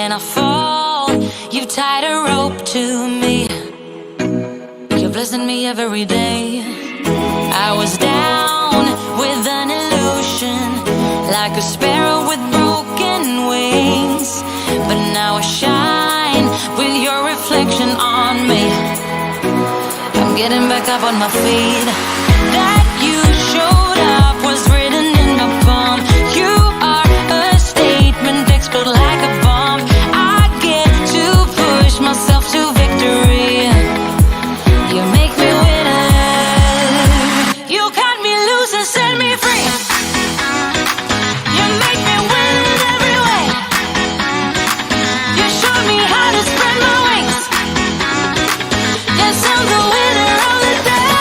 when I fall, you tied a rope to me. You're blessing me every day. I was down with an illusion, like a sparrow with broken wings. But now I shine with your reflection on me. I'm getting back up on my feet. That you showed up was written in my palm. You are a statement, explode like a bomb. I get to push myself to victory. You make me winner. You cut me loose and set me free. You make me win in every way. You showed me how to spread my wings. Yes, I'm the winner of the day.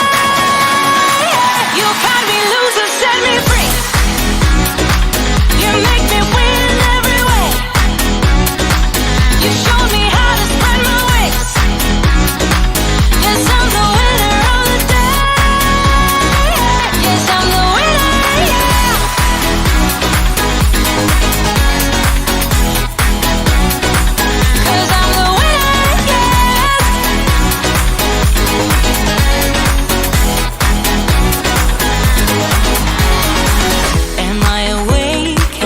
You cut me loose and set me free. You make me win in every way. You showed me how to spread my wings. Yes, I'm the winner of the day. Yes, I'm the winner, yeah. 'Cause I'm the winner, yes. Am I awake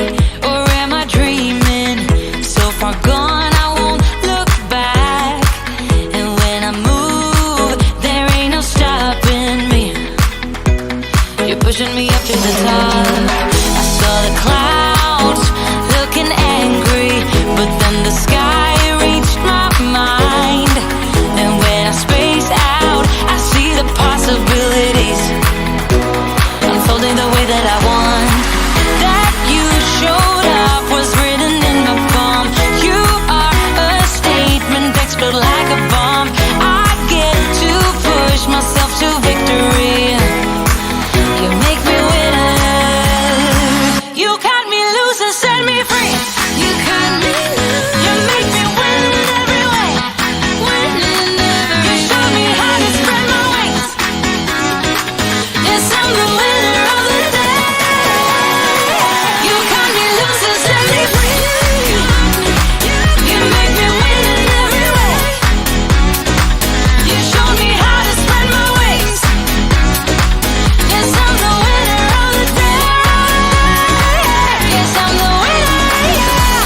or am I dreaming? So far gone, I won't look back. And when I move, there ain't no stopping me. You're pushing me up to the top. I saw the clouds looking angry, but then the sky reached my mind. And when I space out, I see the possibilities unfolding the way that I want. That you showed up was written in my palm. You are a statement, explode like a bomb. I get to push myself to victory. You make me winner. You cut me loose and set me free. You cut me loose. You make me win in every way. Win in every way. You show me how to spread my wings. Yes, I'm the winner of the day. You cut me loose and set me free. You make me win in every way. You show me how to spread my wings. Yes, I'm the winner of the day. Yes, I'm the winner, yeah.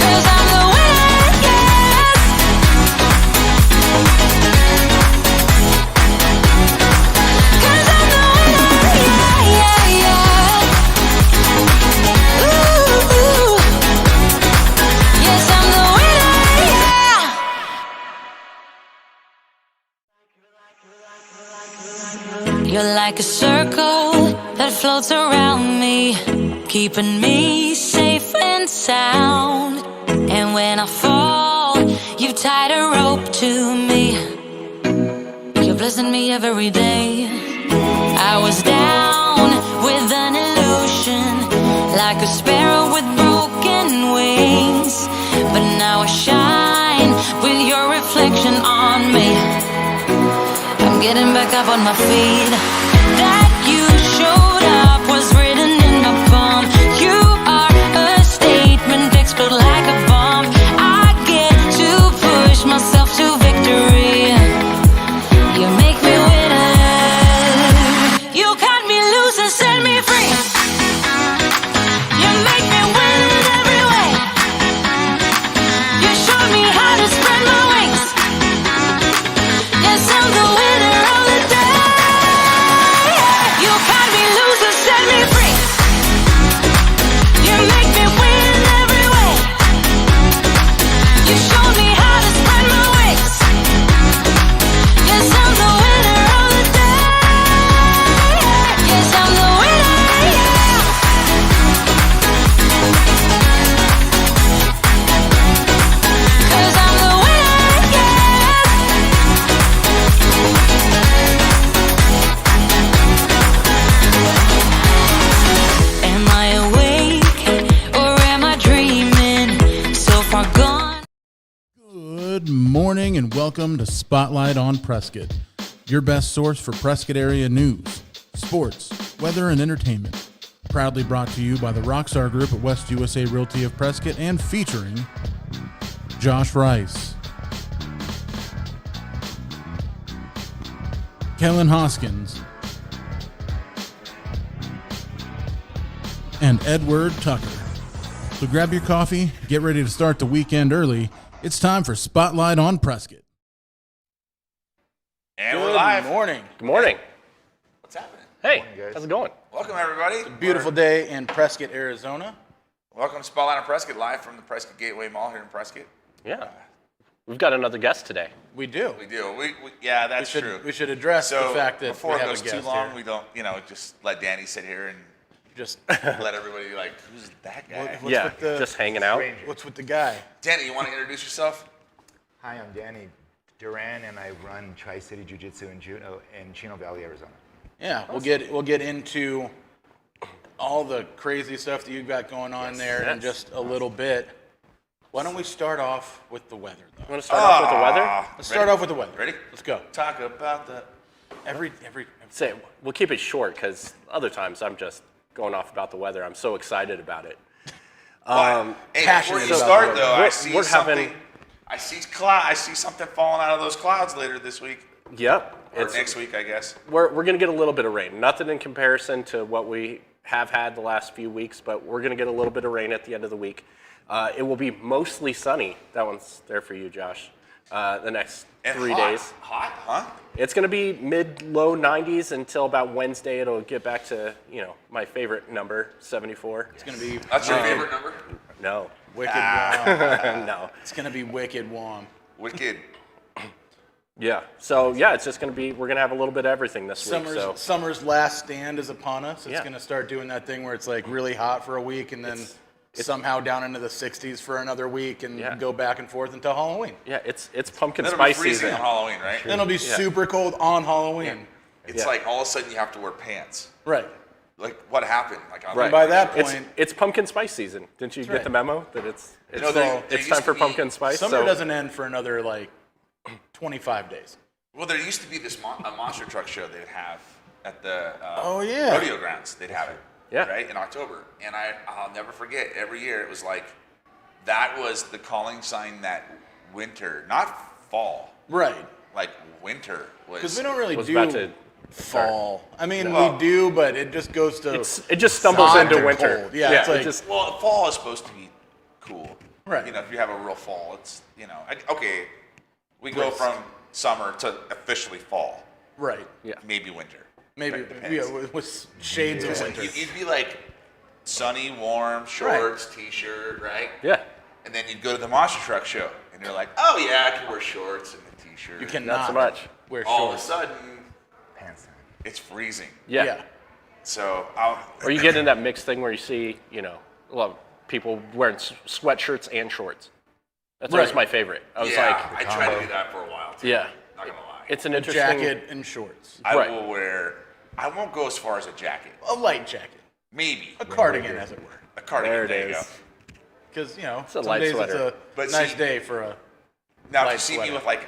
'Cause I'm the winner, yes. 'Cause I'm the winner, yeah, yeah, yeah. Ooh, yes, I'm the winner, yeah. You're like a circle that floats around me, keeping me safe and sound. And when I fall, you tied a rope to me. You're blessing me every day. I was down with an illusion, like a sparrow with broken wings. But now I shine with your reflection on me. I'm getting back up on my feet. That you showed up was written in my palm. You are a statement, explode like a bomb. I get to push myself to victory. You make me winner. You cut me loose and set me free. You make me win in every way. You showed me how to spread my wings. Yes, I'm the winner of the day. You cut me loose and set me free. You make me win in every way. You showed me how to spread my wings. Yes, I'm the winner of the day. Yes, I'm the winner, yeah. 'Cause I'm the winner, yes. Am I awake or am I dreaming? So far gone. Good morning and welcome to Spotlight on Prescott, your best source for Prescott area news, sports, weather, and entertainment. Proudly brought to you by the Rockstar Group at West USA Realty of Prescott and featuring Josh Rice, Kellen Hoskins, and Edward Tucker. So grab your coffee, get ready to start the weekend early. It's time for Spotlight on Prescott. And we're live. Good morning. Good morning. What's happening? Hey, how's it going? Welcome, everybody. Beautiful day in Prescott, Arizona. Welcome to Spotlight on Prescott, live from the Prescott Gateway Mall here in Prescott. Yeah. We've got another guest today. We do. We do. Yeah, that's true. We should address the fact that before we it have goes a guest too long, here. we don't, just let Danny sit here and Just let everybody be like, who's that guy? What's yeah, with the- just hanging out. what's with the guy? Danny, you want to introduce yourself? Hi, I'm Danny Duran, and I run Tri-City Jiu-Jitsu in Chino Valley, Arizona. Yeah, we'll get into all the crazy stuff that you've got going on there in yes. just a little bit. Why don't we start off with the weather, though? You want to start off with the weather? Let's start off with the weather. Ready? Let's go. Talk about the... Every Say, we'll keep it short because other times I'm just going off about the weather. I'm so excited about it. Hey, before passionate you about start, the though, weather. I see We're something. having- I see something falling out of those clouds later this week. Yep. Or next week, I guess. We're going to get a little bit of rain. Nothing in comparison to what we have had the last few weeks, but we're going to get a little bit of rain at the end of the week. It will be mostly sunny. That one's there for you, Josh. The next And 3 hot. days. Hot, huh? It's going to be mid-low 90s until about Wednesday. It'll get back to, my favorite number, 74. It's gonna be That's your favorite number? No. wicked warm. No. It's gonna be wicked warm. Wicked. Yeah. So, yeah, it's just going to be, we're going to have a little bit of everything this week. So, Summer's last stand is upon us. It's Yeah. gonna start doing that thing where it's like really hot for a week and then somehow down into the 60s for another week and Yeah. go back and forth until Halloween. yeah, it's pumpkin That'll be spice freezing season. on Halloween, right? Then it'll be super cold on Halloween. It's like all of a sudden you have to wear pants. Right. Like what happened? Like on And by that It's, point, it's pumpkin spice season. Didn't you get right. the memo that it's know, there it's used time to for be- pumpkin spice? summer so, doesn't end for another like 25 days. Well, there used to be this a monster truck show they'd have at the Oh, yeah. rodeo grounds. They'd have it, Yeah. right, in October. And I'll never forget, every year it was like, that was the calling sign that winter, not fall, Right. like winter was. Because we don't really was do about to fall. I mean, Well- we do, but it just goes to it just stumbles hot into and winter. cold. Yeah, it's it like- just Well, fall is supposed to be cool. Right. If you have a real fall, it's, okay, we go from summer to officially fall, right. maybe winter. Maybe Depends. yeah, with shades of winter. You'd be like sunny, warm, shorts, t-shirt, right? yeah. And then you'd go to the monster truck show, and you're like, oh yeah, I can wear shorts and a t-shirt. You cannot Not so much. wear All of a shorts. sudden, Pants time. it's freezing. Yeah. So Or you get in that mixed thing where you see, a lot of people wearing sweatshirts and shorts. That's always Right. my favorite. I was I tried to do that for a while too. Yeah. Not gonna lie. it's an A interesting jacket and shorts. I right. will wear. I won't go as far as a jacket. A light jacket. Maybe A cardigan, as it were. a cardigan. There it there you is. go. Because, a some light days sweater. it's a But nice see- day for a Now, if light you see me sweater. with like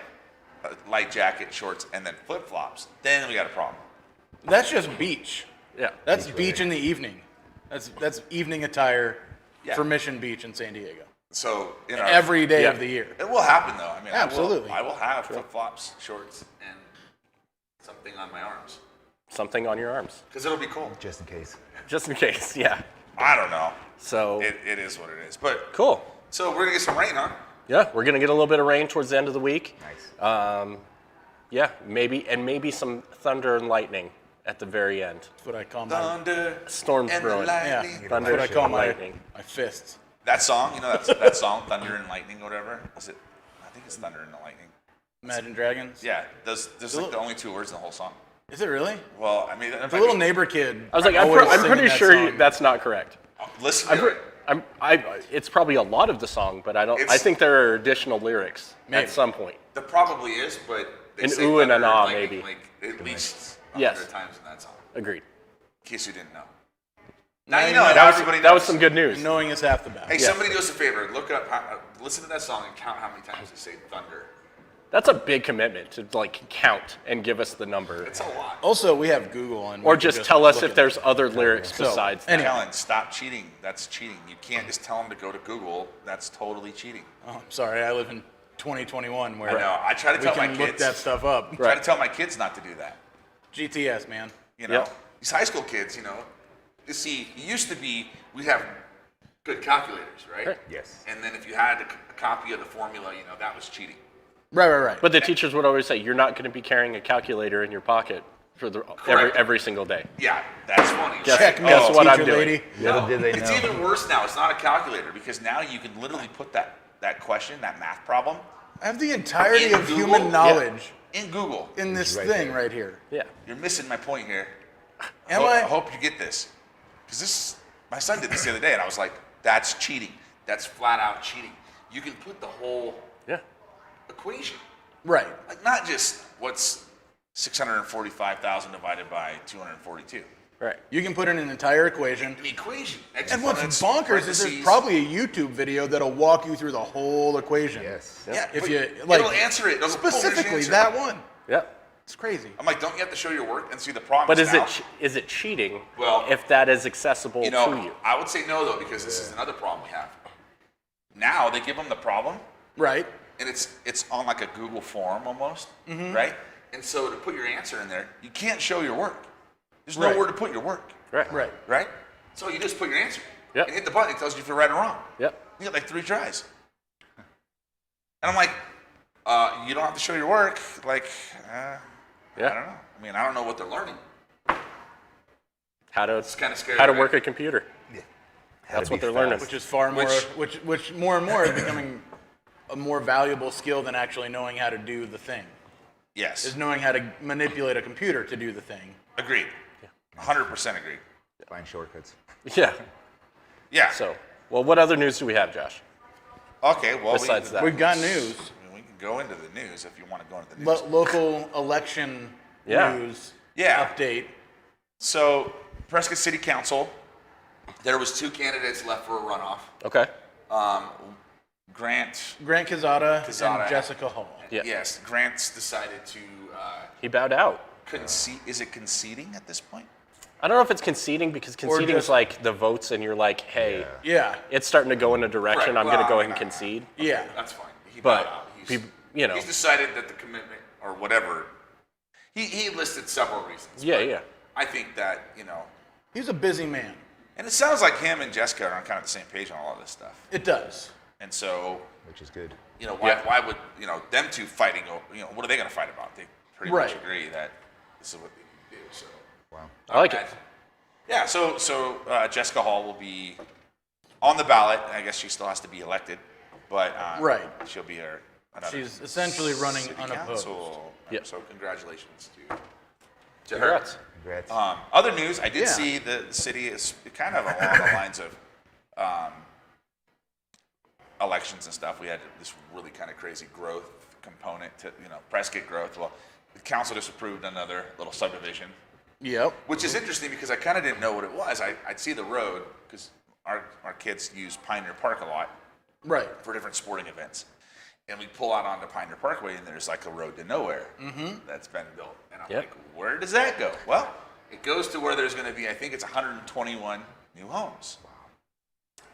a light jacket, shorts, and then flip flops, then we got a problem. That's just beach. Yeah. That's beach in the evening. That's evening attire Yeah. for Mission Beach in San Diego. So Every day Yeah. of the year. it will happen though. I mean, Absolutely. I will have flip flops, shorts, and something on my arms Something on your arms. because it'll be cold. Just in case. Just in case. Yeah. I don't know. So It is what it is. But cool. so we're gonna get some rain, huh? Yeah, we're gonna get a little bit of rain towards the end of the week. Nice. Yeah, maybe some thunder and lightning at the very end. That's what I call my Thunder Storms and the brewing. yeah. lightning. That's Thunder what I call and my lightning. fists. That song, that song, Thunder and Lightning, or whatever. Is it? I think it's Thunder and the Lightning. Imagine Dragons. Yeah, those like the only 2 words in the whole song. Is it really? Well, I mean, The little neighbor kid. I was like, always I'm singing pretty that sure song. that's not correct. Listen to it. It's probably a lot of the song, but I It's- think there are additional lyrics Maybe. at some point. There probably is, but they An say ooh and thunder an ah, lightning, maybe. like at least 100 Yes. times in that song. Agreed. In case you didn't know. Now you you know. know. Now That was, everybody that was knows. some good news. Knowing is half the battle. Hey, Yeah. somebody do us a favor. Look up, listen to that song and count how many times they say thunder. That's a big commitment to like count and give us the number. It's a lot. Also, we have Google, and Or we can just tell us look if at there's it. other lyrics So, besides that. anyway. Kellen, stop cheating. That's cheating. You can't just tell them to go to Google. That's totally cheating. Oh, I'm sorry, I live in 2021 where I know. I try to we tell my can look kids. that stuff up. Try to tell my kids not to do that. GTS, man. You know, Yep. these high school kids. You know, you see, it used to be we have good calculators, right? Right. Yes. And then if you had a copy of the formula, you know, that was cheating. Right. But the teachers would always say, you're not going to be carrying a calculator in your pocket for Correct. every single day. Yeah, that's funny. Guess- right? guess what I'm teacher doing. lady. Little did they It's know. even worse now. It's not a calculator because now you can literally put that question, that math problem, I have the entirety In of Google? human knowledge in Google. in this right thing there. right here. Yeah. You're missing my point here. Am I I? hope you get this. Because my son did this the other day, and I was like, that's cheating. That's flat out cheating. You can put the whole Yeah. equation. Right. Like, not just what's 645,000 divided by 242. Right. You can put in an entire equation. An equation. And what's Exponents, bonkers is there's parentheses. probably a YouTube video that'll walk you through the whole equation. Yes. Yeah, If but you like it'll answer it. It'll pull this specifically answer. that one. Yeah. It's crazy. I'm like, don't you have to show your work and see the problem? But is now? is it cheating Well, if that is accessible You know, to you? I would say no though, because this is another problem we have. Now they give them the problem, Right. and it's on like a Google form almost, Mm-hmm. right? And so to put your answer in there, you can't show your work. There's Right. nowhere to put your work, Right. Right. right? So you just put your answer. Yep. And hit the button. It tells you if you're right or wrong. Yep. You get like 3 tries. And I'm like, you don't have to show your work. Like, I Yeah. don't know. I mean, I don't know what they're learning. How to kinda scary, how to right? work a computer. How That's to what be they're learning. fast. Which is far more Which- which more and more is becoming a more valuable skill than actually knowing how to do the thing. Yes. Is knowing how to manipulate a computer to do the thing. Agreed. 100% agreed. Find shortcuts. Yeah. Yeah. So, well, what other news do we have, Josh? Okay, well, Besides that. We've got news. I mean, we can go into the news if you want to go into the news. Local election Yeah. news Yeah. update. So, Prescott City Council, there was 2 candidates left for a runoff. Okay. Grant, Grant Quezada Quezada. and Jessica Hall. Yeah. yes, Grant's decided to He bowed out. concede. Is it conceding at this point? I don't know if it's conceding because conceding is just- like the votes and you're like, hey, Yeah. it's starting to go in a direction. Right, I'm going to well, go ahead and concede. Yeah. That's fine. He But, bowed out. you know. He's decided that the commitment or whatever. He listed several reasons. Yeah, but yeah. I think that, you know, He's a busy man. and it sounds like him and Jessica are on kind of the same page on all of this stuff. It does. And so, Which is good. you know, why would, you know, them two fighting, you know, what are they going to fight about? They pretty much Right. agree that this is what they need to do. So, Wow. I like it. Yeah, so Jessica Hall will be on the ballot. I guess she still has to be elected, but Right. she'll be another She's essentially running city unopposed. council. Yep. So congratulations to her. Congrats. Congrats. Other news, I did Yeah. see the city is kind of along the lines of elections and stuff. We had this really kind of crazy growth component to, you know, Prescott growth. Well, the council just approved another little subdivision, Yep. which is interesting because I kind of didn't know what it was. I'd see the road because our kids use Pioneer Park a lot Right. for different sporting events. And we pull out onto Pioneer Parkway, and there's like a road to nowhere that's been built. And I'm Yep. like, where does that go? Well, it goes to where there's going to be, I think it's 121 new homes.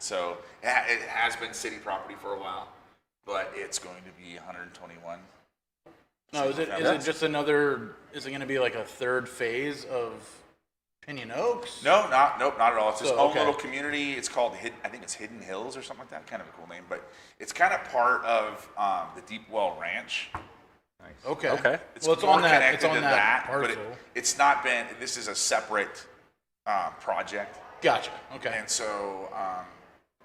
So it has been city property for a while, but it's going to be 121. No, is it just another? Is it going to be like a third phase of Pinion Oaks? Nope, not at all. It's its So, own okay. little community. It's called, I think it's Hidden Hills or something like that. Kind of a cool name, but it's kind of part of the Deep Well Ranch. Okay. Okay. Well, it's more on that. It's connected on to that but parcel. it's not been. This is a separate project, Gotcha. Okay. and so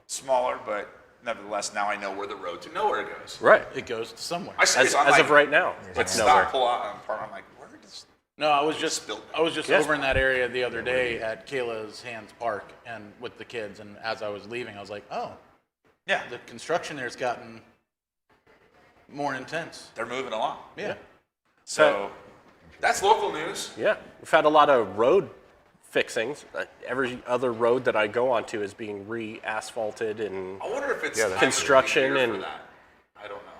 smaller, but nevertheless, now I know where the road to nowhere goes. Right. It goes to somewhere. I see, As, so I'm as like, of right now, I'd it's stop, nowhere. pull out, I'm like, where does? No, I was just Built. Yeah. over in that area the other day at Kayla's Hands Park and with the kids, and as I was leaving, I was like, oh, Yeah, the construction there's gotten more intense. they're moving along. Yeah. So that's local news. Yeah. We've had a lot of road fixings. Every other road that I go onto is being re-asphalted and I wonder if it's Yeah, time of the Construction year for and- that. I don't know.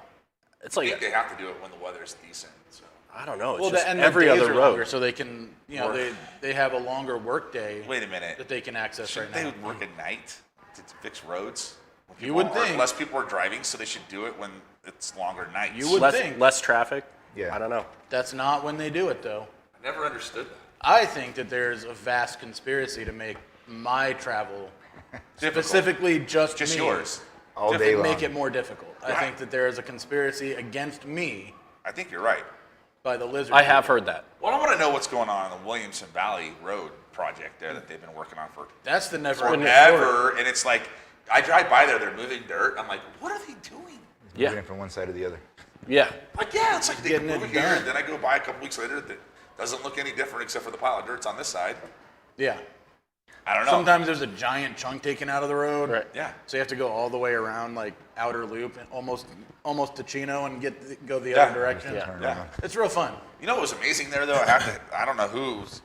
It's I like think they have to do it when the weather's decent. So. I don't know. It's Well, just and every the days other are road. longer, so they can, they have a longer work day. Wait a minute. That they can access Shouldn't right they now. work at night to fix roads? When You people would aren't- think. Less people are driving, so they should do it when it's longer nights. You would less, think. less traffic. Yeah. I don't know. That's not when they do it, though. I never understood that. I think that there's a vast conspiracy to make my travel Difficult. specifically just Just me, yours. All to day long. make it more difficult. I Right. think that there is a conspiracy against me I think you're right. by the lizard. I have people. heard that. Well, I want to know what's going on in the Williamson Valley Road project there that they've been working on for That's the never-ending story. forever. And it's like, I drive by there, they're moving dirt. I'm like, what are they doing? Yeah. Moving from one side to the other. Yeah. Like, yeah, it's like they Getting move it it here, done. and then I go by a couple weeks later that doesn't look any different except for the pile of dirt's on this side. Yeah. I don't know. Sometimes there's a giant chunk taken out of the road. Right. Yeah. So you have to go all the way around, like outer loop, and almost to Chino and go the Yeah. other direction. Yeah. Turn Yeah. around. It's real fun. You know what was amazing there though? I don't know who's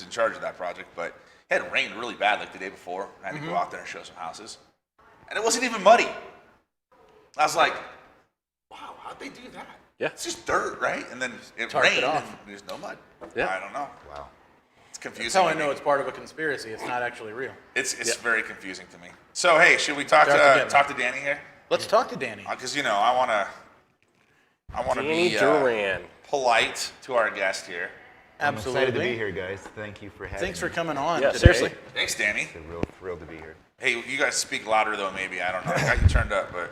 in charge of that project, but it had rained really bad like the day before. I had to go out there and show some houses. And it wasn't even muddy. I was like, wow, how'd they do that? Yeah. It's just dirt, right? And then it Tarped it rained off. and there's no mud. Yeah. I don't know. Wow. It's confusing. That's how I to know me. it's part of a conspiracy. It's not actually real. It's very confusing to me. So hey, should we talk to Danny here? Let's talk to Danny. Because I want to Danny be Duran. polite to our guest here. I'm Absolutely. excited to be here, guys. Thank you for having Thanks for me. coming on Yeah, today. seriously. Thanks, Danny. It's a real thrill to be here. Hey, you guys speak louder though. Maybe I don't know. I got you turned up, but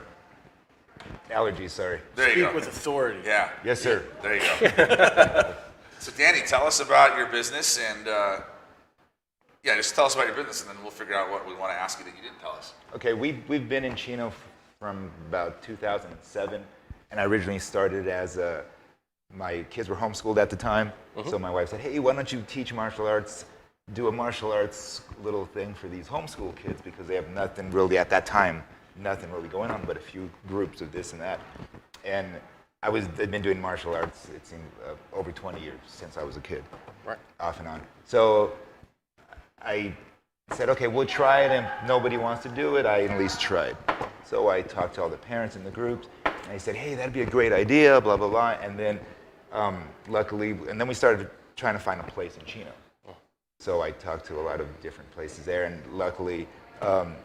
Allergies, sorry. there you Speak go. with authority. Yeah. Yes, sir. There you go. So, Danny, tell us about your business and just tell us about your business, and then we'll figure out what we want to ask you that you didn't tell us. Okay, we've been in Chino from about 2007, and I originally started as my kids were homeschooled at the time, so my wife said, hey, why don't you teach martial arts, do a martial arts little thing for these homeschool kids, because they have nothing really at that time, nothing really going on but a few groups of this and that. And I'd been doing martial arts, it seemed, over 20 years since I was a kid, Right. off and on. So I said, okay, we'll try it, and if nobody wants to do it, I at least tried. So I talked to all the parents in the groups, and they said, hey, that'd be a great idea, blah, blah, blah. And then luckily, and then we started trying to find a place in Chino. So I talked to a lot of different places there, and luckily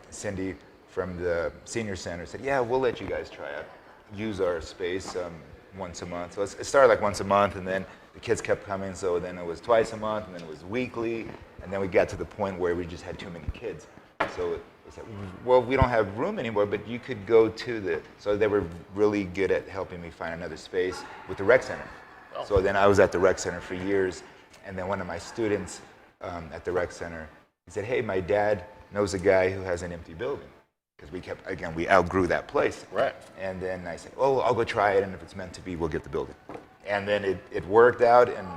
Cindy from the senior center said, yeah, we'll let you guys try out, use our space once a month. So it started like once a month, and then the kids kept coming, so then it was twice a month, and then it was weekly, and then we got to the point where we just had too many kids. So they said, well, we don't have room anymore, but you could go to so they were really good at helping me find another space with the rec center. So then I was at the rec center for years, and then one of my students at the rec center, he said, hey, my dad knows a guy who has an empty building. Because we outgrew that place. Right. And then I said, oh, I'll go try it, and if it's meant to be, we'll get the building. And then it worked out, and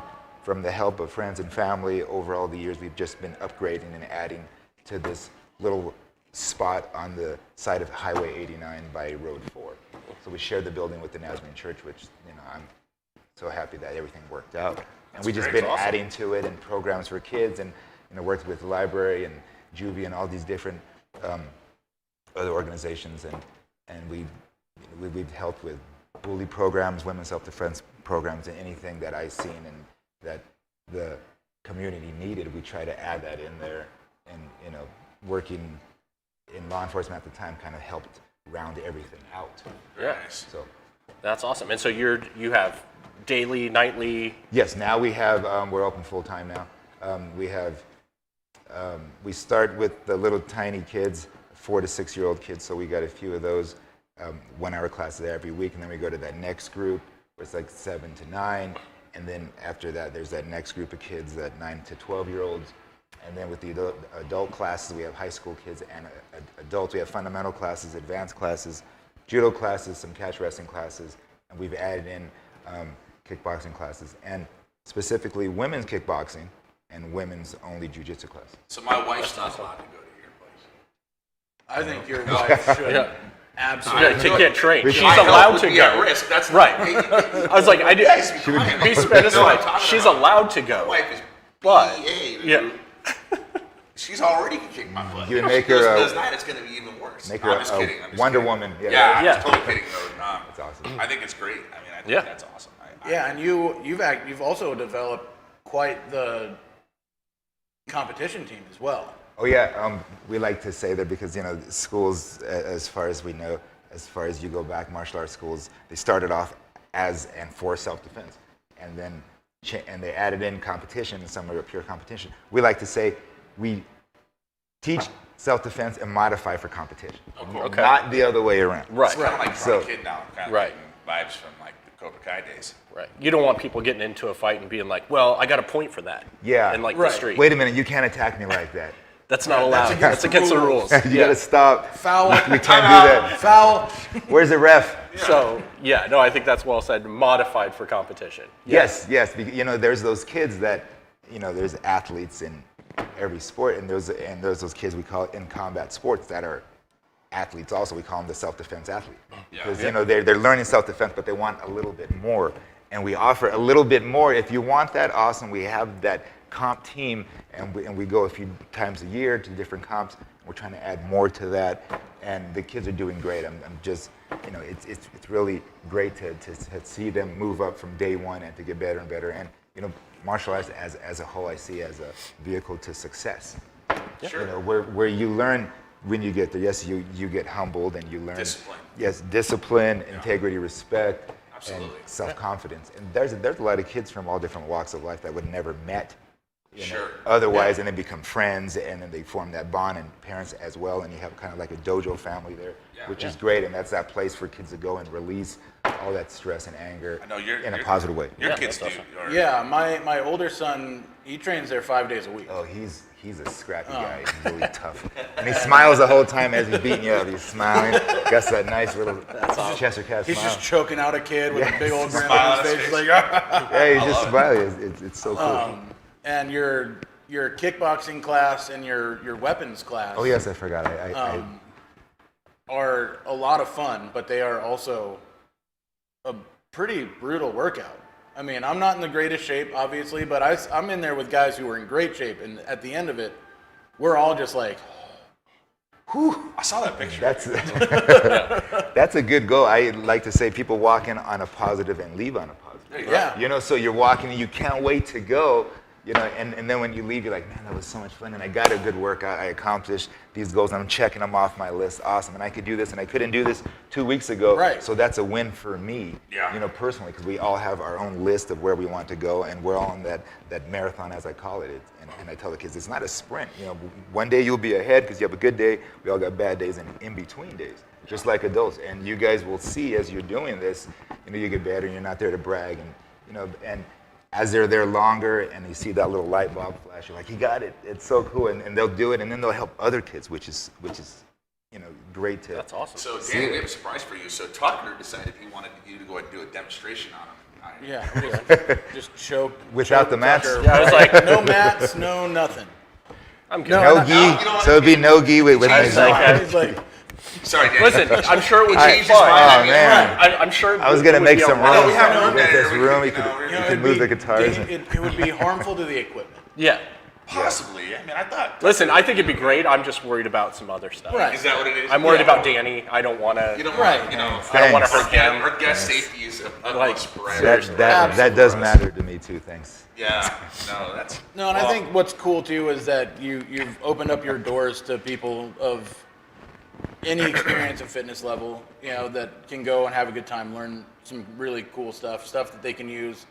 from the help of friends and family, over all the years, we've just been upgrading and adding to this little spot on the side of Highway 89 by Road 4. So we shared the building with the Nazarene Church, which, I'm so happy that everything worked out. And we've just great. been It's awesome. adding to it, and programs for kids, and worked with the library and Juvie and all these different other organizations, and we've helped with bully programs, women's self-defense programs, and anything that I've seen and that the community needed, we try to add that in there. And working in law enforcement at the time kind of helped round everything out. Yeah. Nice. So That's awesome. And so you have daily, nightly. yes, now we have we're open full time now. We start with the little tiny kids, 4 to 6 year old kids, so we got a few of those 1 hour classes every week, and then we go to that next group where it's like 7 to 9, and then after that there's that next group of kids, that 9 to 12 year olds, and then with the adult classes we have high school kids and adults. We have fundamental classes, advanced classes, judo classes, some catch wrestling classes, and we've added in kickboxing classes, and specifically women's kickboxing and women's only jiu-jitsu class. So my wife's not allowed to go to your place. I think your wife should. Yeah. Absolutely. Yeah, to get trained. She's My health allowed would to be at go. risk. That's Right. Hey, I was like, I did. guys, be quiet. Be this No, I'm way. talking She's about- allowed to My go. wife is But PA, dude. yeah, she's already kicked my butt. You If make she goes her to a- those night, it's going to be even worse. Make No, her I'm just a kidding. I'm just Wonder kidding. Woman. Yeah, I'm Yeah. just totally kidding. Though. That's awesome. I think it's great. I mean, I think Yeah. that's awesome. Yeah, and you've also developed quite the competition team as well. Oh yeah, we like to say that because schools, as far as we know, as far as you go back, martial arts schools, they started off as and for self-defense, and then and they added in competition, and some are pure competition. We like to say we teach self-defense and modify for competition, Okay. not the other way around. Right. It's kind of like So- Karate Kid now. Kind of Right. vibes from like the Cobra Kai days. Right. You don't want people getting into a fight and being like, well, I got a point for that. Yeah. In like Right. the street. Wait a minute, you can't attack me like that. That's not allowed. against That's the against the rules. rules. You gotta stop. Foul. We can't do that. Foul. Where's the ref? So, yeah, no, I think that's well said. Modified for competition. Yes. There's those kids that, there's athletes in every sport, and there's those kids we call in combat sports that are athletes also. We call them the self-defense athlete. Because, they're learning self-defense, but they want a little bit more. And we offer a little bit more. If you want that, awesome. We have that comp team, and we go a few times a year to different comps. We're trying to add more to that, and the kids are doing great. I'm just, it's really great to see them move up from day one and to get better and better. And martial arts as a whole, I see as a vehicle to success. Sure. Where you learn when you get there. Yes, you get humbled and you learn. Discipline. Yes, discipline, integrity, respect, Absolutely. and self-confidence. And there's a lot of kids from all different walks of life that would never met. Sure. Otherwise, and they become friends, and then they form that bond, and parents as well, and you have kind of like a dojo family there, which is great, and that's that place for kids to go and release all that stress and anger I know in a positive way. Your kids do. that's awesome. Yeah, my older son, he trains there 5 days a week. Oh, he's a scrappy guy. He's really tough, and he smiles the whole time as he's beating you up. He's smiling, got that nice little Chester cat He's smile. just choking out a kid with Yes. a big old grin Smile on on his his face. face. He's like, Yeah, he's just smiling. It's so cool. and your kickboxing class and your weapons class Oh yes, I forgot. I are a lot of fun, but they are also a pretty brutal workout. I mean, I'm not in the greatest shape, obviously, but I'm in there with guys who are in great shape, and at the end of it, we're all just like, I saw that picture. That's that's a good goal. I like to say people walk in on a positive and leave on a positive. There you go. yeah. So you're walking and you can't wait to go, and then when you leave, you're like, man, that was so much fun, and I got a good workout. I accomplished these goals, and I'm checking them off my list. Awesome, and I could do this, and I couldn't do this 2 weeks ago. Right. So that's a win for me, Yeah. personally, because we all have our own list of where we want to go, and we're all on that marathon, as I call it. And I tell the kids, it's not a sprint. One day you'll be ahead because you have a good day. We all got bad days and in-between days, just like adults. And you guys will see as you're doing this, you get better, and you're not there to brag, and as they're there longer and you see that little light bulb flash, you're like, you got it. It's so cool. And they'll do it, and then they'll help other kids, which is great to. That's awesome. So, Danny, we have a surprise for you. So, Tucker decided he wanted you to go ahead and do a demonstration on him. Yeah, just choke. Without choke the mats? Tucker. Yeah, I was like, no mats, no nothing. I'm good. No No, gi, you know what? so it'd be no gi with I was like, He's like, Sorry, Danny. listen, I'm sure it would He be changed his fun. mind. Oh, man. I'm sure. I was gonna it would make be a some lot room. of we have fun. room With there. this We room, could, you could, you know, you could move the guitars. it would be harmful to the equipment. Yeah. Possibly. I mean, I thought. Listen, I think it'd be great. I'm just worried about some other stuff. Right. Is that what it is? I'm worried about Danny. I don't want to. You don't Right. want, I don't want to Thanks. hurt him. Our guest safety is a Like, priority. That does matter to me too. Thanks. Yeah. No, that's. No, and I think what's cool too is that you've opened up your doors to people of any experience and fitness level, that can go and have a good time, learn some really cool stuff that they can use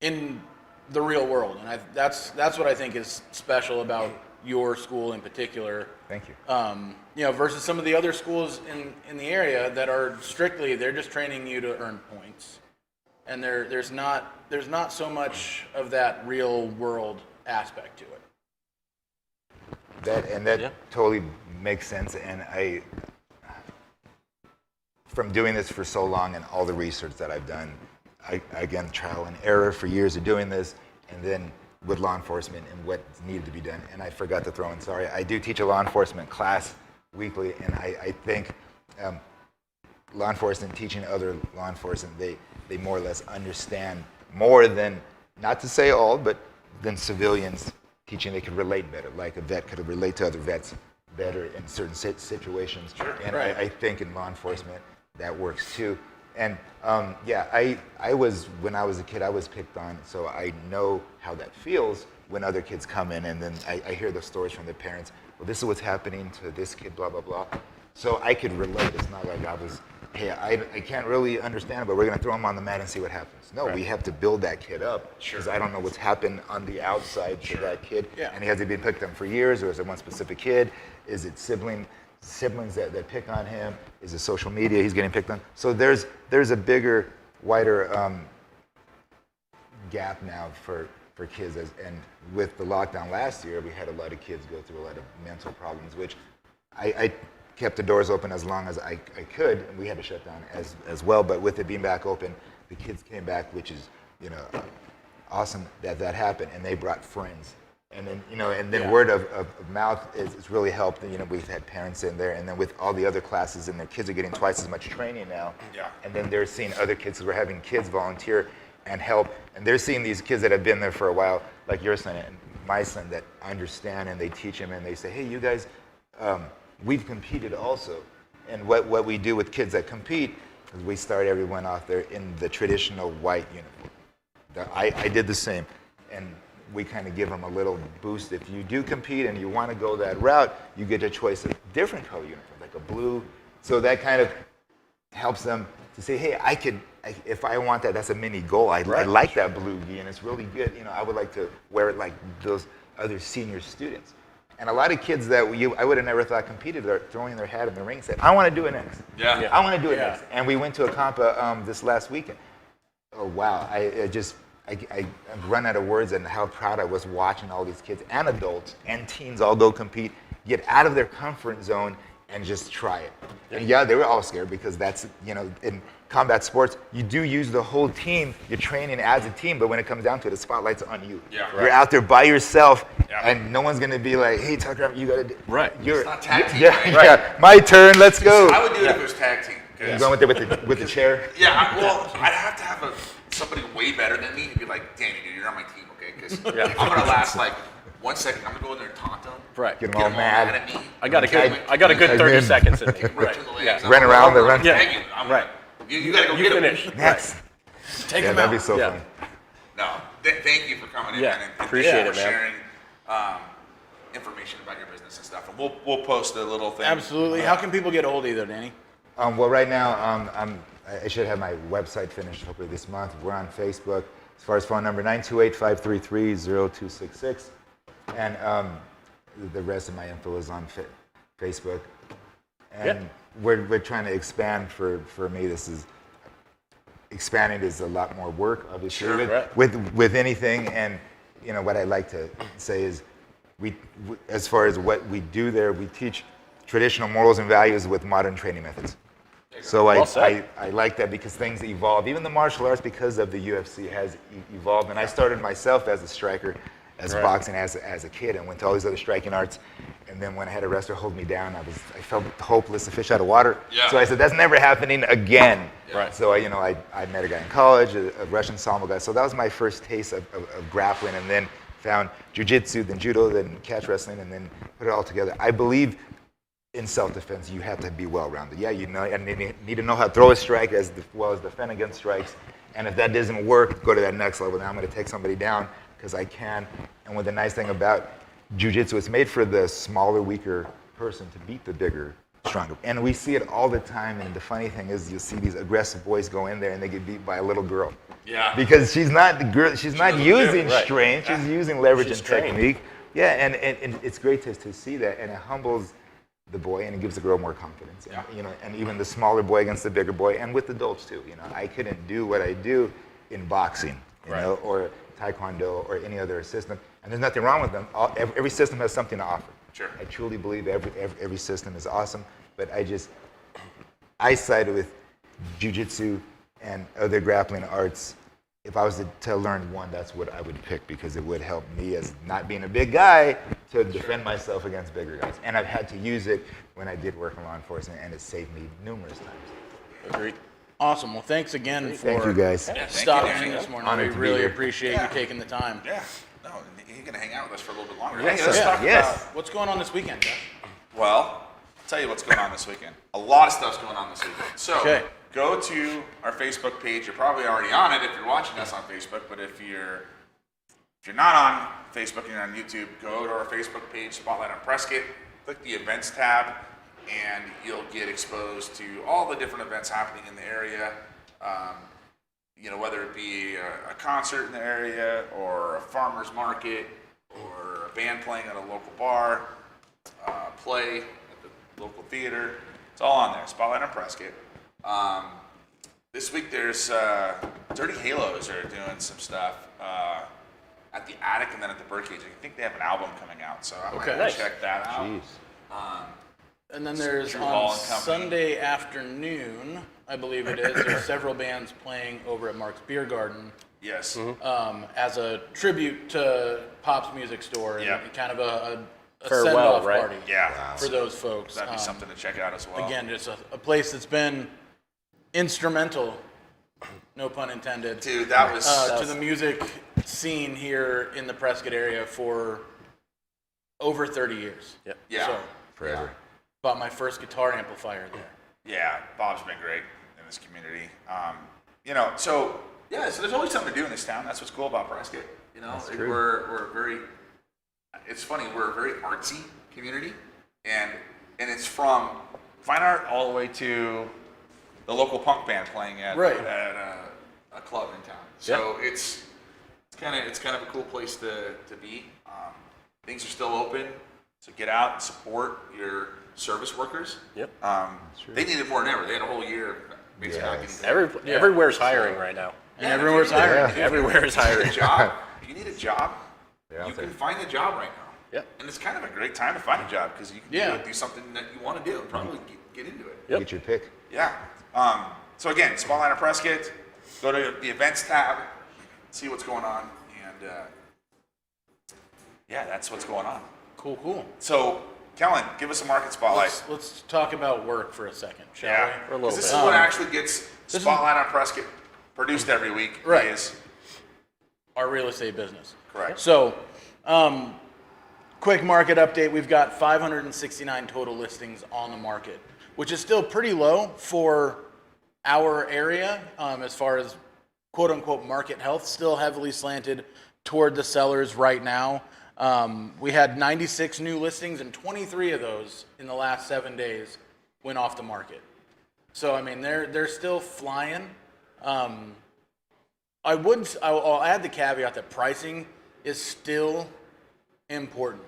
in the real world. And that's what I think is special about your school in particular. Thank you. Versus some of the other schools in the area that are strictly, they're just training you to earn points. And there's not so much of that real world aspect to it. That totally makes sense. And from doing this for so long and all the research that I've done, again, trial and error for years of doing this, and then with law enforcement and what needed to be done. And I forgot to throw in, sorry, I do teach a law enforcement class weekly, and I think law enforcement teaching other law enforcement, they more or less understand more than, not to say all, but than civilians teaching they could relate better, like a vet could relate to other vets better in certain situations. And I think in law enforcement that works too. And I was, when I was a kid, I was picked on, so I know how that feels when other kids come in, and then I hear the stories from the parents. Well, this is what's happening to this kid, blah, blah, blah. So I could relate. It's not like I was, hey, I can't really understand, but we're going to throw him on the mat and see what happens. No, we have to build that kid up, because I don't know what's happened on the outside to that kid. And he has been picked on for years, or is it one specific kid? Is it siblings that pick on him? Is it social media he's getting picked on? So there's a bigger, wider gap now for kids. And with the lockdown last year, we had a lot of kids go through a lot of mental problems, which I kept the doors open as long as I could, and we had to shut down as well. But with it being back open, the kids came back, which is, awesome that happened, and they brought friends. And then, word of mouth is really helped. We've had parents in there, and then with all the other classes, and their kids are getting twice as much training now. And then they're seeing other kids, because we're having kids volunteer and help, and they're seeing these kids that have been there for a while, like your son and my son, that understand, and they teach them, and they say, hey, you guys, we've competed also. And what we do with kids that compete is we start everyone off there in the traditional white uniform. I did the same, and we kind of give them a little boost. If you do compete and you want to go that route, you get a choice of different color uniform, like a blue. So that kind of helps them to say, hey, if I want that, that's a mini goal. I like that blue V, and it's really good. I would like to wear it like those other senior students. And a lot of kids that I would have never thought competed are throwing their hat in the ring, said, I want to do it next. I want to do it next. And we went to a comp this last weekend. Oh, wow. I run out of words and how proud I was watching all these kids and adults and teens all go compete, get out of their comfort zone and just try it. And they were all scared, because that's, in combat sports, you do use the whole team, you're training as a team, but when it comes down to it, the spotlight's on you. You're out there by yourself, and no one's going to be like, hey, Tucker, you got to do it. It's not tag team, my turn, let's go. I would do it if it was tag team. You're going with the chair? I'd have to have somebody way better than me and be like, Danny, dude, you're on my team, okay? Because I'm going to last like 1 second. I'm going to go in there and taunt them. Get them all mad at me. I got a good 30 seconds in me. Run around the run. You got to go You get finish. them. Next. Take them that'd out. be so fun. No, thank you for coming in, man, and appreciate it, man. sharing information about your business and stuff. And we'll post a little thing. Absolutely. How can people get a hold of you, though, Danny? Well, right now, I should have my website finished hopefully this month. We're on Facebook. As far as phone number, 928-533-0266. And the rest of my info is on Facebook. And we're trying to expand. For me, expanding is a lot more work, obviously, with anything. And what I like to say is, we as far as what we do there, we teach traditional morals and values with modern training methods. So I like that, because things evolve. Even the martial arts, because of the UFC, has evolved. And I started myself as a striker, as boxing as a kid, and went to all these other striking arts. And then when I had a wrestler hold me down, I felt hopeless, a fish out of water. So I said, that's never happening again. So I met a guy in college, a Russian sambo guy. So that was my first taste of grappling, and then found jiu-jitsu, then judo, then catch wrestling, and then put it all together. I believe in self-defense, you have to be well-rounded. And you need to know how to throw a strike as well as defend against strikes. And if that doesn't work, go to that next level. Now I'm going to take somebody down because I can. And the nice thing about jiu-jitsu, it's made for the smaller, weaker person to beat the bigger, stronger. And we see it all the time. And the funny thing is, you'll see these aggressive boys go in there and they get beat by a little girl. Because she's not using strength. She's using leverage and technique. And it's great to see that, and it humbles the boy, and it gives the girl more confidence. And even the smaller boy against the bigger boy, and with adults too. I couldn't do what I do in boxing, or taekwondo, or any other system. And there's nothing wrong with them. Every system has something to offer. I truly believe every system is awesome, but I sided with jiu-jitsu and other grappling arts. If I was to learn one, that's what I would pick, because it would help me, as not being a big guy, to defend myself against bigger guys. And I've had to use it when I did work in law enforcement, and it saved me numerous times. Agreed. Awesome. Well, thanks again for Thank you, guys. stopping in this morning. Honored We to be really here. appreciate you taking the time. No, you're gonna hang out with us for a little bit longer. Yes, Hey, let's sir. talk Yes. about. What's going on this weekend, Josh? Well, I'll tell you what's going on this weekend. A lot of stuff's going on this weekend. So Okay. go to our Facebook page. You're probably already on it if you're watching us on Facebook. But if you're not on Facebook and you're on YouTube, go to our Facebook page, Spotlight on Prescott. Click the events tab, and you'll get exposed to all the different events happening in the area. Whether it be a concert in the area, or a farmer's market, or a band playing at a local bar, play at the local theater. It's all on there. Spotlight on Prescott. This week there's Dirty Halos are doing some stuff at the Attic and then at the Birdcage. I think they have an album coming out, so I might Okay. go Nice. check that out. Jeez. And then there's Drew Hall on and Company. Sunday afternoon, I believe it is, there's several bands playing over at Mark's Beer Garden Yes. as a tribute to Pop's Music Store and Yep. kind of a Farewell, send-off right? party Yeah. for those folks. That'd be something to check out as well. Again, it's a place that's been instrumental, no pun intended, Dude, that was to the music scene here in the Prescott area for over 30 years. Yep. yeah. So, Forever. bought my first guitar amplifier there. Yeah, Bob's been great in this community. So there's always something to do in this town. That's what's cool about Prescott. That's true. We're very. It's funny. We're a very artsy community, and it's from fine art all the way to the local punk band playing at Right. a club in town. So it's kind of a cool place to be. Things are still open, so get out and support your service workers. Yep. They need it more than ever. They had a whole year basically not Yes. getting paid. Everywhere's hiring right now. And everywhere's hiring. Everywhere is hiring. If you need a job, Yeah, you out there. can find a job right now. Yep. And it's kind of a great time to find a job because you can Yeah. do something that you want to do and probably get into it. Yep. Get your pick. Yeah. So again, Spotlight on Prescott, go to the events tab, see what's going on, and that's what's going on. Cool. So, Kellen, give us a market spotlight. Let's talk about work for a second, shall Yeah. we? For a little This bit. is what actually gets is- Spotlight on Prescott produced every week. Right. Is Our real estate business. correct. So, quick market update. We've got 569 total listings on the market, which is still pretty low for our area as far as quote unquote market health, still heavily slanted toward the sellers right now. We had 96 new listings, and 23 of those in the last 7 days went off the market. So, I mean, they're still flying. I'll add the caveat that pricing is still important.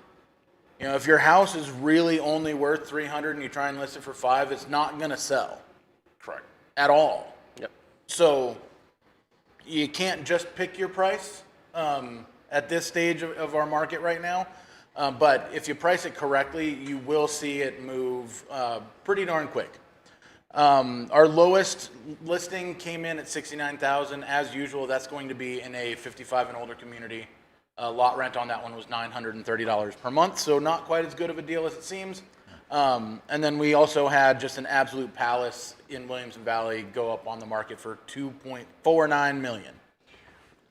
You know, if your house is really only worth 300 and you try and list it for 5, it's not going to sell Correct. at all. Yep. So you can't just pick your price at this stage of our market right now. But if you price it correctly, you will see it move pretty darn quick. Our lowest listing came in at $69,000. As usual, that's going to be in a 55 and older community. Lot rent on that one was $930 per month, so not quite as good of a deal as it seems. And then we also had just an absolute palace in Williamson Valley go up on the market for $2.49 million.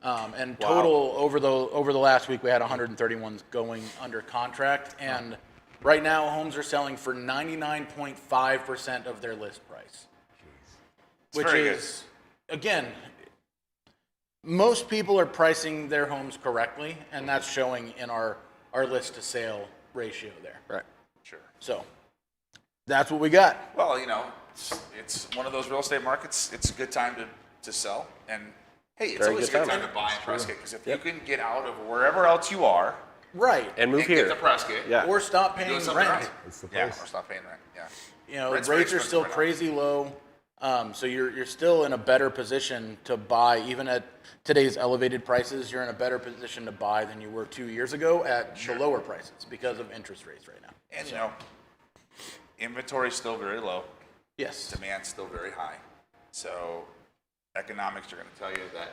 And total over the last week, we had 131 going under contract, and right now homes are selling for 99.5% of their list price, which very is again, most people are pricing their homes correctly, and that's showing in our list to sale ratio there. Right. Sure. So that's what we got. Well, it's one of those real estate markets. It's a good time to sell, and hey, it's Very always a good good time. time to buy in Prescott because if you can get out of wherever else you are Right. And move and get here. to Prescott, Yeah. Or stop do paying something rent. else. It's the Yeah, place. or stop paying rent. Yeah. You know, Rent's rates very are still expensive right now. crazy low. So you're still in a better position to buy, even at today's elevated prices, you're in a better position to buy than you were 2 years ago at the lower prices because of interest rates right now. And inventory's still very low. Yes. Demand's still very high. So economics are going to tell you that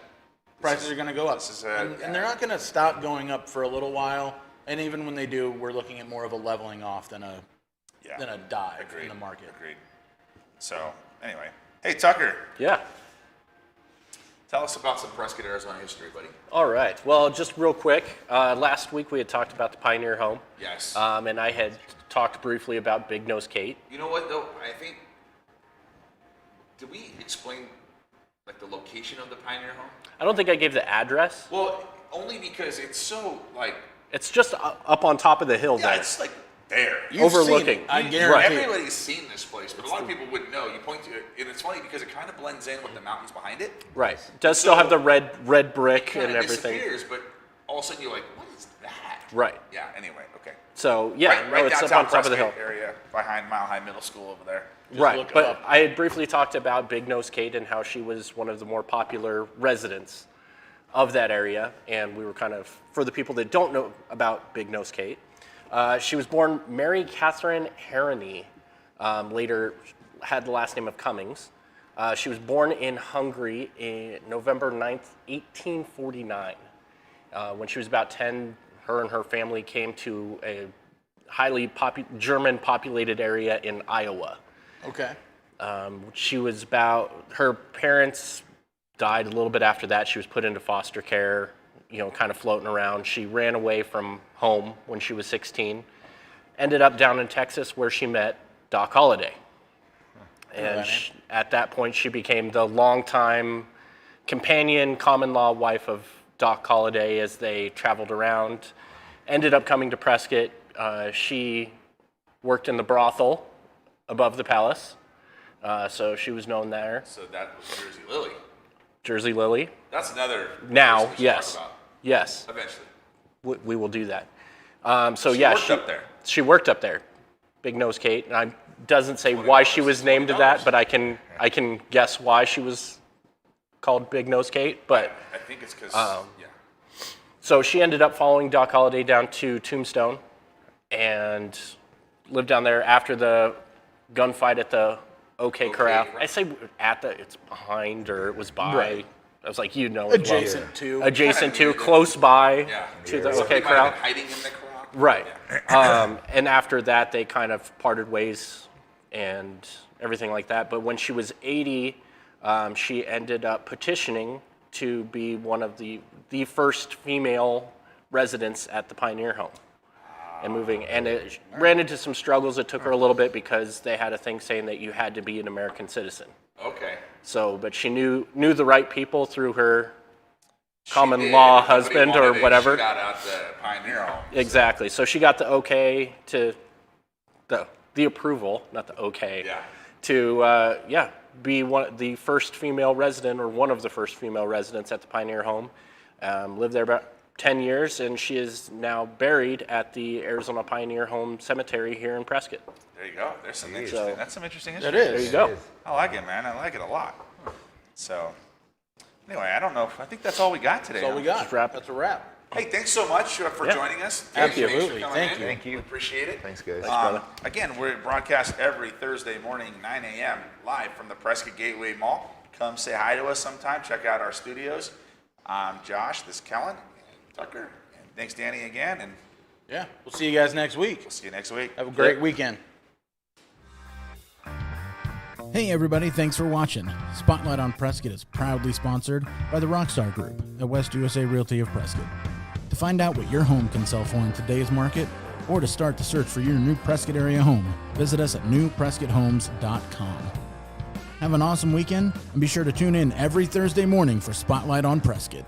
Prices are going to go up. this is And they're not going to stop going up for a little while. And even when they do, we're looking at more of a leveling off than a dive in the market. Agreed. So anyway, hey Tucker, Yeah. Tell us about some Prescott, Arizona history, buddy. All right. Well, just real quick, last week we had talked about the Pioneer Home. Yes. And I had talked briefly about Big Nose Kate. You know what, though? I think, did we explain, like, the location of the Pioneer Home? I don't think I gave the address. Well, only because it's so, like... It's just up on top of the hill Yeah, there. it's, like, there. You've Overlooking. seen it, I You- guarantee it. Everybody's seen this place, but a lot of people wouldn't know. You point to it, and it's funny because it kind of blends in with the mountains behind it. Right. It does still So- have the red brick Kind and of everything. disappears, but all of a sudden you're like, what is that? Right. Yeah, anyway, okay. So, yeah, no, it's up on top of the hill. Area behind Mile High Middle School over there. Right, look but up. I had briefly talked about Big Nose Kate and how she was one of the more popular residents of that area, and we were kind of, for the people that don't know about Big Nose Kate, she was born Mary Catherine Harany, later had the last name of Cummings. She was born in Hungary in November 9th, 1849. When she was about 10, her and her family came to a highly German-populated area in Iowa. Okay. She was her parents died a little bit after that. She was put into foster care, kind of floating around. She ran away from home when she was 16, ended up down in Texas where she met Doc Holliday. And at that point, she became the longtime companion, common law wife of Doc Holliday as they traveled around. Ended up coming to Prescott. She worked in the brothel above the palace, so she was known there. So that was Jersey Lily. Jersey Lily. That's another Now, person we should yes, talk about yes, eventually. we will do that. She worked up there. She worked up there, Big Nose Kate. And I doesn't say why she was named that, but I can guess why she was called Big Nose Kate. But I think it's because, yeah. so she ended up following Doc Holliday down to Tombstone and lived down there after the gunfight at the OK Corral. Corral. I say it's behind or it was by. Right. I was like, as well. Adjacent to. Adjacent to, Kinda near close by Yeah. to the Somebody OK might have Corral. been hiding in the corral. Right. Yeah. And after that, they kind of parted ways and everything like that. But when she was 80, she ended up petitioning to be one of the first female residents at the Pioneer Home and moving. And it ran into some struggles. It took her a little bit because they had a thing saying that you had to be an American citizen. Okay. So, but she knew the right people through her She common did. law Nobody husband wanted or it. whatever. She got out the Pioneer Home. Exactly. So she got the okay to the approval, not the okay, Yeah. to be the first female resident or one of the first female residents at the Pioneer Home. Lived there about 10 years, and she is now buried at the Arizona Pioneer Home Cemetery here in Prescott. There you go. There's some interesting. So- That's some interesting history. It is. There you go. I like it, man. I like it a lot. So, anyway, I don't know. I think that's all we got today. That's all we got. Just wrap it. That's a wrap. Hey, thanks so much for Yeah. joining us. Absolutely. Thanks for coming Thank in. you. Thank you. We appreciate it. Thanks, guys. brother. Again, we're broadcast every Thursday morning, 9 a.m., live from the Prescott Gateway Mall. Come say hi to us sometime. Check out our studios. I'm Josh. This is Kellen and Tucker. And thanks, Danny, again. And Yeah. We'll see you guys next week. we'll see you next week. Have a great weekend. Hey everybody, thanks for watching. Spotlight on Prescott is proudly sponsored by the Rockstar Group at West USA Realty of Prescott. To find out what your home can sell for in today's market, or to start the search for your new Prescott area home, visit us at newprescotthomes.com. Have an awesome weekend, and be sure to tune in every Thursday morning for Spotlight on Prescott.